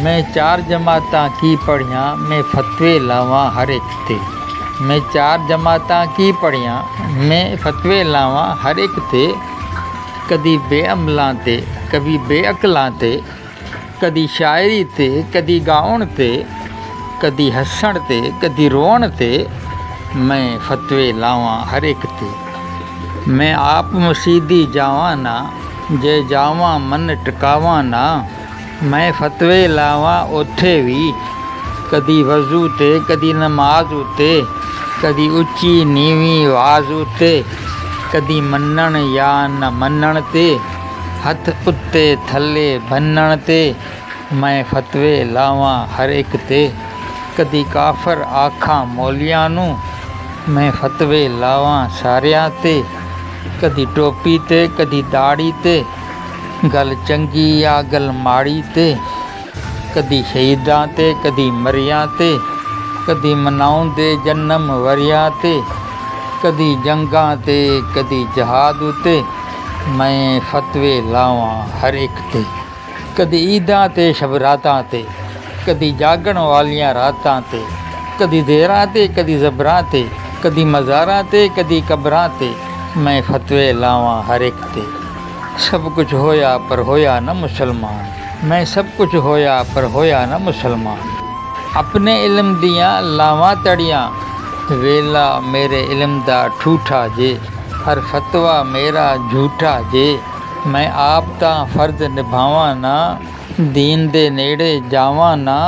मैं 4 जमातां की पढ़ियां, मैं फतवे लावां हर एक ते। मैं 4 जमातां की पढ़ियां, मैं फतवे लावां हर एक ते। कदी बेअमलां ते, कभी बेअकलां ते, कदी शायरी ते, कदी गाउण ते, कदी हसण ते, कदी रोअण ते। मैं फतवे लावां हर एक ते। मैं आप मसीदी जावां ना, जे जावां मन टिकावां ना। मैं फतवे लावां ओथे भी, कदी वज़ू ते, कदी नमाज उते, कदी उच्ची नीवी आवाज़ उते, कदी मन्नण या न मन्नण ते, हथ उत्ते थल्ले भन्नण ते। मैं फतवे लावां हर एक ते। कदी काफ़र आखां मौलियां नूं, मैं फतवे लावां सारियां ते। कदी टोपी ते, कदी दाड़ी ते, गल चंगी या गल माड़ी ते। कदी शहीदां ते, कदी मरियां ते, कदी मनाउंदे जन्म वरियां ते। कदी जंगां ते, कदी जहाद उते। मैं फतवे लावां हर एक ते। कदी ईदां ते, शबरातां ते, कदी जागण वालियां रातां ते, कदी देरां ते, कदी ज़बरां ते, कदी मज़ारां ते, कदी कबरां ते। मैं फतवे लावां हर एक ते। सब कुछ होया पर होया न मुसलमान, मैं सब कुछ होया पर होया न मुसलमान। अपने इल्म दियां लावां तड़ियां, वेला मेरे इल्म दा ठूठा जे, हर फतवा मेरा झूठा जे। मैं आप तां फर्ज निभावां ना, दीन दे नेड़े जावां ना,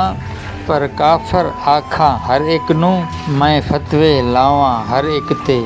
पर काफ़र आखां हर एक नूं। मैं फतवे लावां हर एक ते।